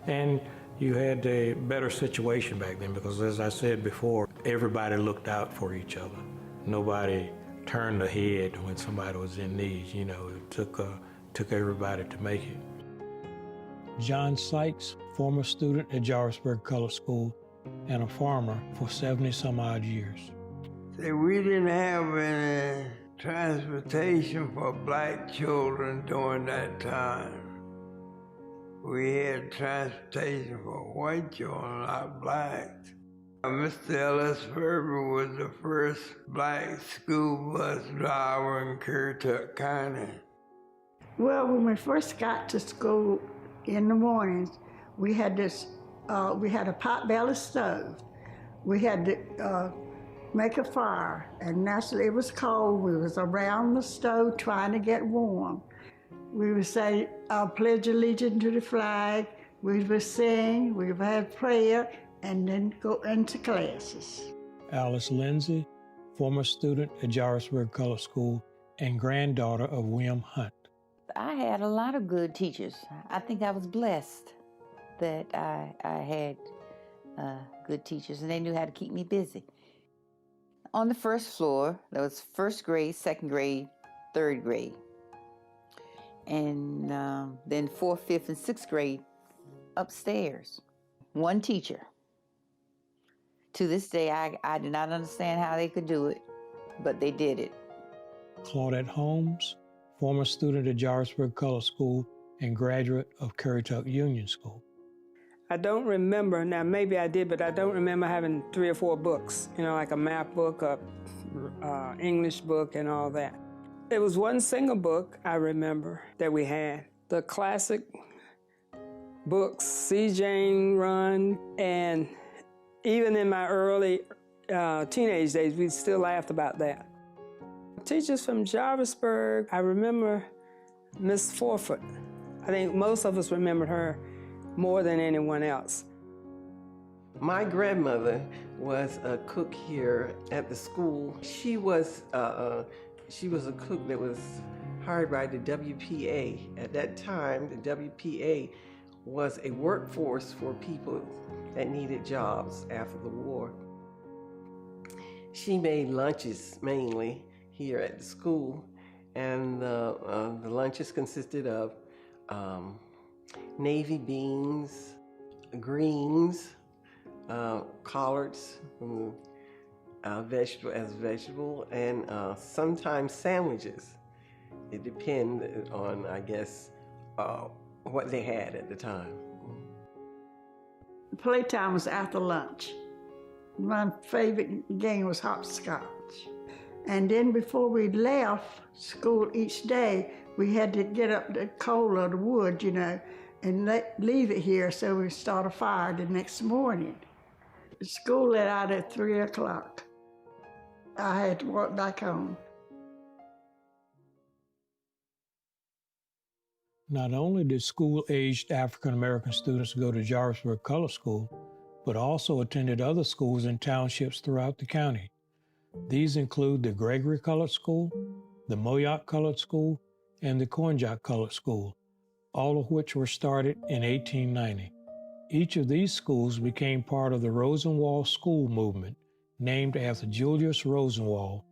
And you had a better situation back then because, as I said before, everybody looked out for each other. Nobody turned ahead when somebody was in need. You know, it took everybody to make it. John Sykes, former student at Jarvisburg Colored School and a farmer for 70 some odd years. See, we didn't have any transportation for black children during that time. We had transportation for white children, not blacks. Mr. Ellis Ferber was the first black school bus driver in Currituck County. Well, when we first got to school in the mornings, we had we had a pot-belly stove. We had to make a fire, and it was cold. We was around the stove trying to get warm. We would say, "I pledge allegiance to the flag." We would sing, we would have prayer, and then go into classes. Alice Lindsay, former student at Jarvisburg Colored School and granddaughter of William Hunt. I had a lot of good teachers. I think I was blessed that I had good teachers, and they knew how to keep me busy. On the first floor, there was first grade, second grade, third grade. And then fourth, fifth, and sixth grade upstairs. One teacher. To this day, I did not understand how they could do it, but they did it. Claudette Holmes, former student at Jarvisburg Colored School and graduate of Currituck Union School. I don't remember, now maybe I did, but I don't remember having 3 or 4 books, you know, like a math book, a English book, and all that. There was one single book I remember that we had, the classic books, C. Jane Run, and even in my early teenage days, we still laughed about that. Teachers from Jarvisburg, I remember Miss Forfeit. I think most of us remembered her more than anyone else. My grandmother was a cook here at the school. She was a cook that was hired by the WPA. At that time, the WPA was a workforce for people that needed jobs after the war. She made lunches mainly here at the school, and the lunches consisted of navy beans, greens, collards, vegetable, and sometimes sandwiches. It depended on, I guess, what they had at the time. Playtime was after lunch. My favorite game was hopscotch. And then before we left school each day, we had to get up the coal or the wood, you know, and leave it here so we start a fire the next morning. School let out at 3 o'clock. I had to walk back home. Not only did school-aged African-American students go to Jarvisburg Colored School, but also attended other schools and townships throughout the county. These include the Gregory Colored School, the Moyock Colored School, and the Cornjock Colored School, all of which were started in 1890. Each of these schools became part of the Rosenwald School movement, named after Julius Rosenwald.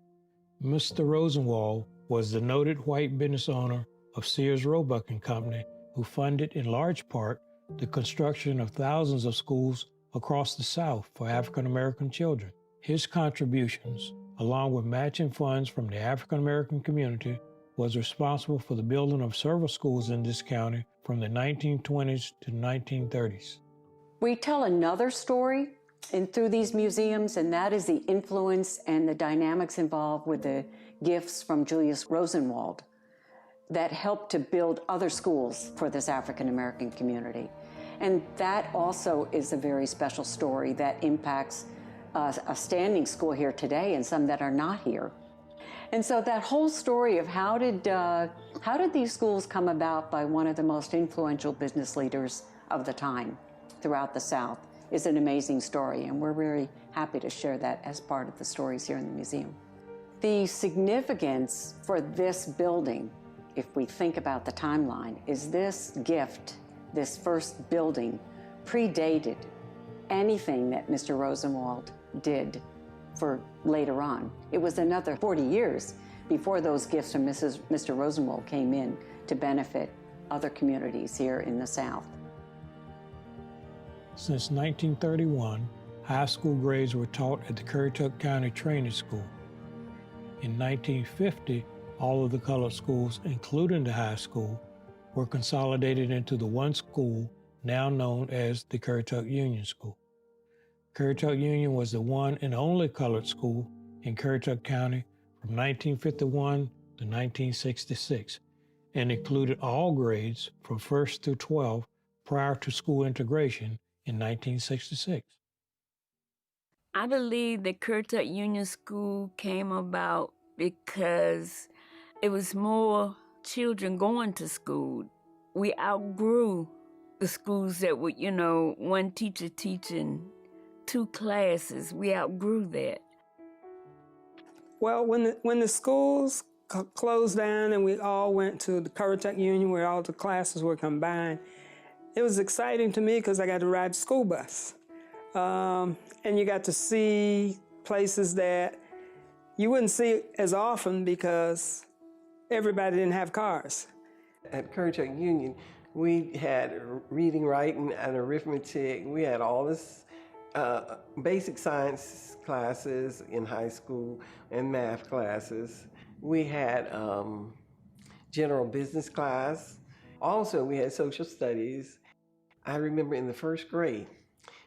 Mr. Rosenwald was the noted white business owner of Sears Roebuck and Company, who funded in large part the construction of thousands of schools across the South for African American children. His contributions, along with matching funds from the African American community, was responsible for the building of several schools in this county from the 1920s to 1930s. We tell another story through these museums, and that is the influence and the dynamics involved with the gifts from Julius Rosenwald that helped to build other schools for this African American community. And that also is a very special story that impacts a standing school here today and some that are not here. And so that whole story of how did these schools come about by one of the most influential business leaders of the time throughout the South is an amazing story, and we're very happy to share that as part of the stories here in the museum. The significance for this building, if we think about the timeline, is this gift, this first building, predated anything that Mr. Rosenwald did for later on. It was another 40 years before those gifts from Mr. Rosenwald came in to benefit other communities here in the South. Since 1931, high school grades were taught at the Currituck County Training School. In 1950, all of the colored schools, including the high school, were consolidated into the one school now known as the Currituck Union School. Currituck Union was the one and only colored school in Currituck County from 1951 to 1966 and included all grades from 1st through 12th prior to school integration in 1966. I believe the Currituck Union School came about because it was more children going to school. We outgrew the schools that were, one teacher teaching 2 classes. We outgrew that. Well, when the schools closed down and we all went to the Currituck Union where all the classes were combined, it was exciting to me because I got to ride the school bus. And you got to see places that you wouldn't see as often because everybody didn't have cars. At Currituck Union, we had reading, writing, and arithmetic. We had all this basic science classes in high school and math classes. We had general business class. Also, we had social studies. I remember in the 1st grade,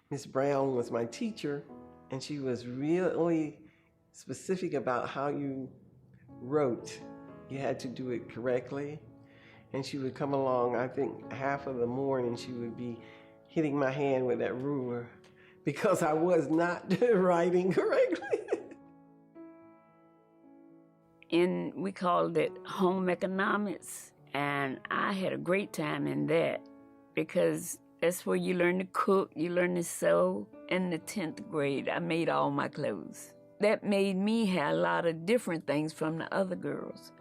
Miss Brown was my teacher, and she was really specific about how you wrote. You had to do it correctly. And she would come along, I think half of the morning, she would be hitting my hand with that ruler because I was not writing correctly. And we called it home economics, and I had a great time in that because that's where you learn to cook, you learn to sew. In the 10th grade, I made all my clothes. That made me have a lot of different things from the other girls.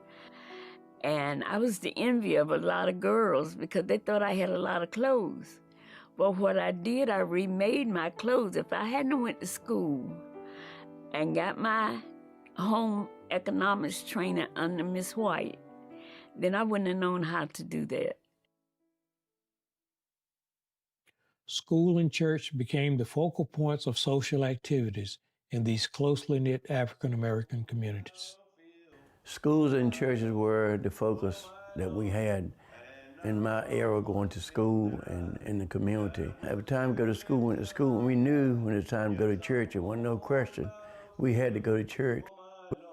And I was the envy of a lot of girls because they thought I had a lot of clothes. But what I did, I remade my clothes. If I hadn't went to school and got my home economics training under Miss White, then I wouldn't have known how to do that. School and church became the focal points of social activities in these closely knit African American communities. Schools and churches were the focus that we had in my era going to school and in the community. Every time we go to school, went to school, and we knew when it was time to go to church, it wasn't no question. We had to go to church.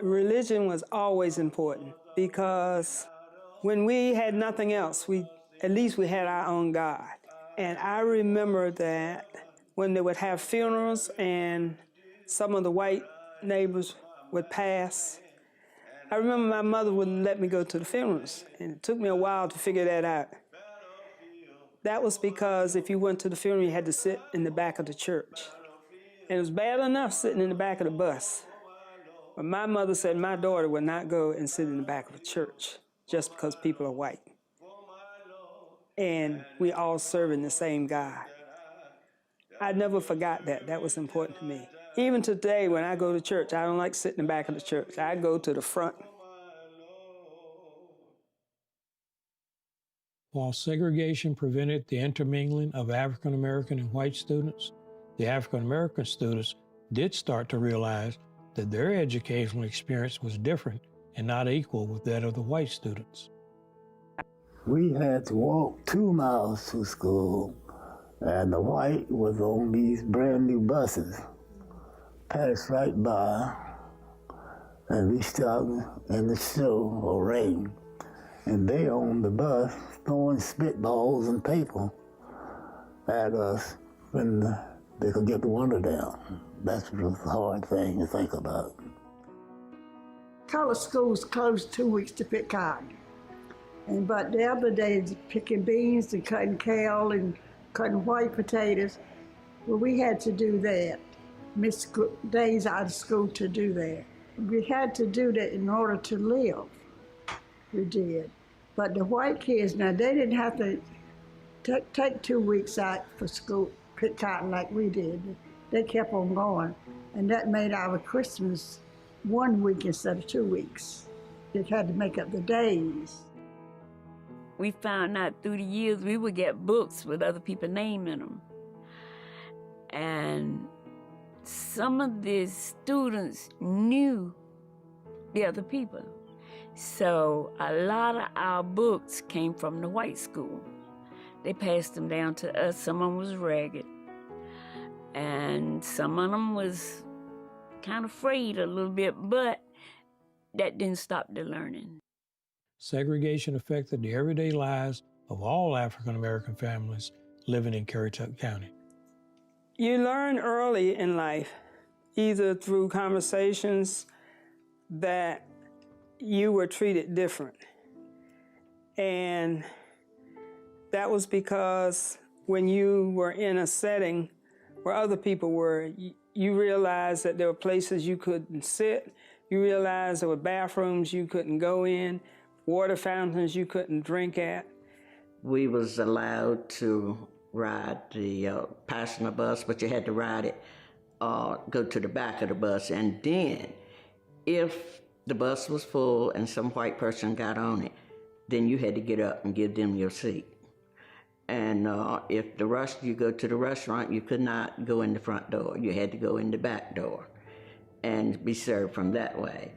Religion was always important because when we had nothing else, at least we had our own God. And I remember that when they would have funerals and some of the white neighbors would pass, I remember my mother wouldn't let me go to the funerals, and it took me a while to figure that out. That was because if you went to the funeral, you had to sit in the back of the church. And it was bad enough sitting in the back of the bus. But my mother said my daughter would not go and sit in the back of a church just because people are white. And we all serving the same God. I never forgot that. That was important to me. Even today, when I go to church, I don't like sitting in the back of the church. I go to the front. While segregation prevented the intermingling of African American and white students, the African American students did start to realize that their educational experience was different and not equal with that of the white students. We had to walk 2 miles to school, and the white was on these brand new buses. Passed right by, and we stopped in the snow or rain, and they on the bus throwing spitballs and paper at us when they could get the window down. That's a hard thing to think about. Color schools closed 2 weeks to pick cotton. But the other days, picking beans and cutting kale and cutting white potatoes, well, we had to do that. Miss days out of school to do that. We had to do that in order to live. We did. But the white kids, now they didn't have to take 2 weeks out for school, pick cotton like we did. They kept on going. And that made our Christmas 1 week instead of 2 weeks. They had to make up the days. We found out through the years we would get books with other people's names in them. And some of the students knew the other people. So a lot of our books came from the white school. They passed them down to us. Some of them was ragged. And some of them was kind of frayed a little bit, but that didn't stop the learning. Segregation affected the everyday lives of all African American families living in Currituck County. You learn early in life, either through conversations, that you were treated different. And that was because when you were in a setting where other people were, you realized that there were places you couldn't sit, you realized there were bathrooms you couldn't go in, water fountains you couldn't drink at. We was allowed to ride the passenger bus, but you had to ride it, go to the back of the bus, and then if the bus was full and some white person got on it, then you had to get up and give them your seat. And if you go to the restaurant, you could not go in the front door. You had to go in the back door and be served from that way.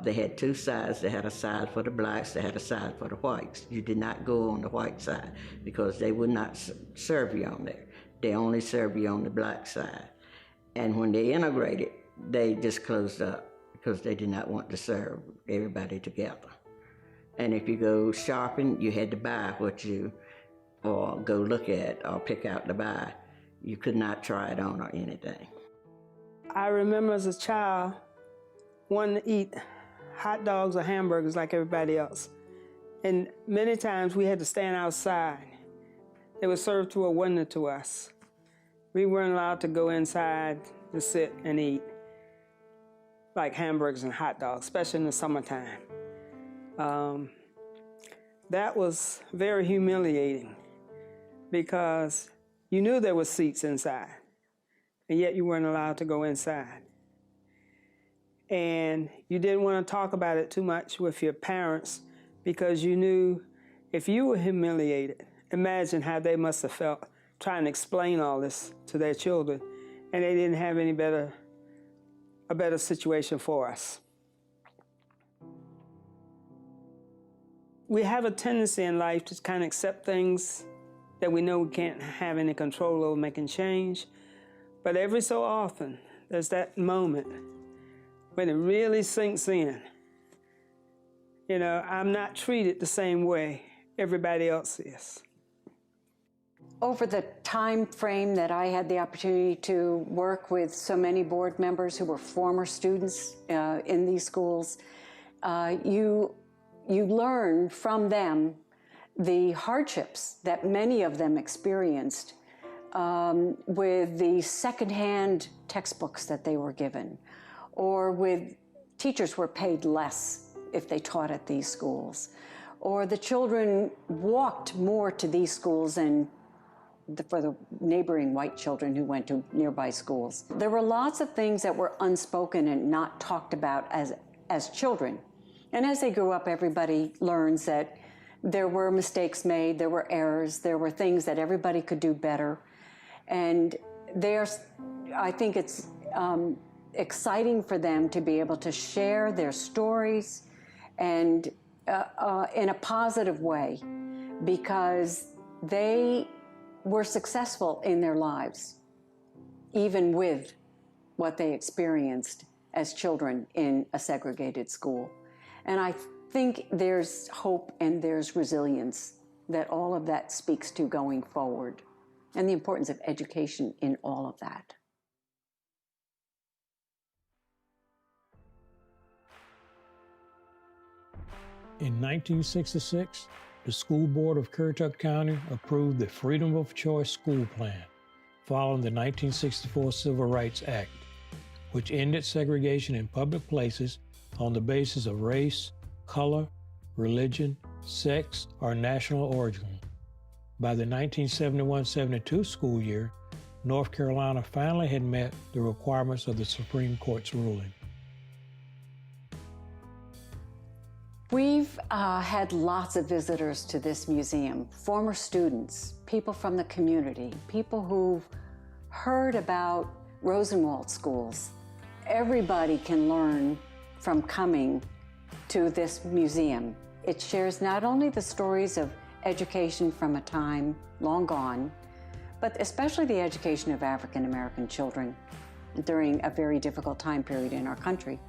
They had two sides. They had a side for the blacks, they had a side for the whites. You did not go on the white side because they would not serve you on there. They only serve you on the black side. And when they integrated, they just closed up because they did not want to serve everybody together. And if you go shopping, you had to buy what you, or go look at, or pick out to buy. You could not try it on or anything. I remember as a child wanting to eat hot dogs or hamburgers like everybody else. And many times we had to stand outside. They were served through a window to us. We weren't allowed to go inside to sit and eat like hamburgers and hot dogs, especially in the summertime. That was very humiliating because you knew there were seats inside, and yet you weren't allowed to go inside. And you didn't want to talk about it too much with your parents because you knew if you were humiliated, imagine how they must have felt trying to explain all this to their children, and they didn't have a better situation for us. We have a tendency in life to kind of accept things that we know we can't have any control over making change, but every so often, there's that moment when it really sinks in. You know, I'm not treated the same way everybody else is. Over the time frame that I had the opportunity to work with so many board members who were former students in these schools, you learn from them the hardships that many of them experienced with the secondhand textbooks that they were given, or with teachers were paid less if they taught at these schools, or the children walked more to these schools than for the neighboring white children who went to nearby schools. There were lots of things that were unspoken and not talked about as children. And as they grew up, everybody learns that There were mistakes made, there were errors, there were things that everybody could do better. And I think it's exciting for them to be able to share their stories and in a positive way, because they were successful in their lives, even with what they experienced as children in a segregated school. And I think there's hope and there's resilience that all of that speaks to going forward, and the importance of education in all of that. In 1966, the School Board of Currituck County approved the Freedom of Choice School Plan, following the 1964 Civil Rights Act, which ended segregation in public places on the basis of race, color, religion, sex, or national origin. By the 1971-72 school year, North Carolina finally had met the requirements of the Supreme Court's ruling. We've had lots of visitors to this museum, former students, people from the community, people who've heard about Rosenwald schools. Everybody can learn from coming to this museum. It shares not only the stories of education from a time long gone, but especially the education of African American children during a very difficult time period in our country.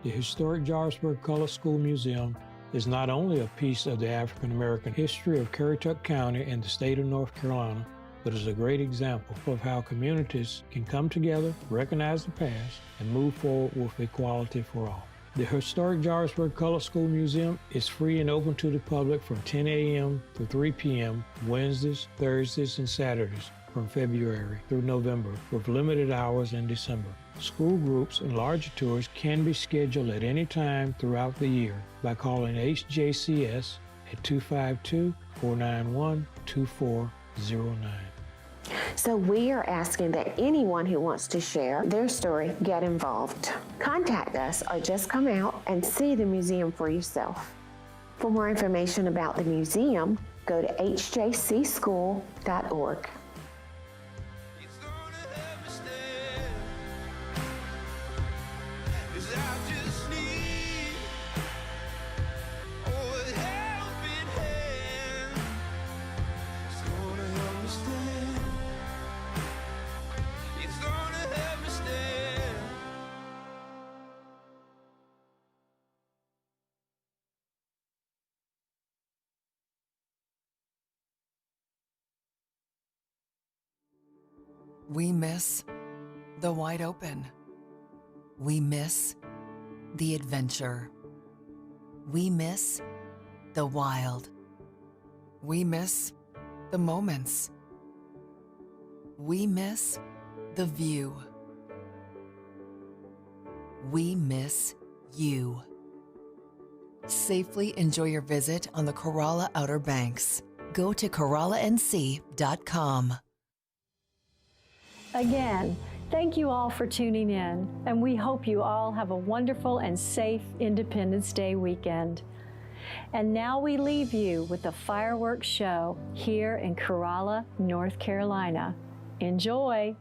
The historic Jarvisburg Colored School Museum is not only a piece of the African American history of Currituck County and the state of North Carolina, but is a great example of how communities can come together, recognize the past, and move forward with equality for all. The historic Jarvisburg Colored School Museum is free and open to the public from 10 a.m. to 3 p.m. Wednesdays, Thursdays, and Saturdays from February through November, with limited hours in December. School groups and larger tours can be scheduled at any time throughout the year by calling HJCS at 252-491-2409. So we are asking that anyone who wants to share their story get involved. Contact us or just come out and see the museum for yourself. For more information about the museum, go to hjcschool.org. We miss the wide open. We miss the adventure. We miss the wild. We miss the moments. We miss the view. We miss you. Safely enjoy your visit on the Corolla Outer Banks. Go to CorollaNC.com. Again, thank you all for tuning in, and we hope you all have a wonderful and safe Independence Day weekend. And now we leave you with a fireworks show here in Corolla, North Carolina. Enjoy!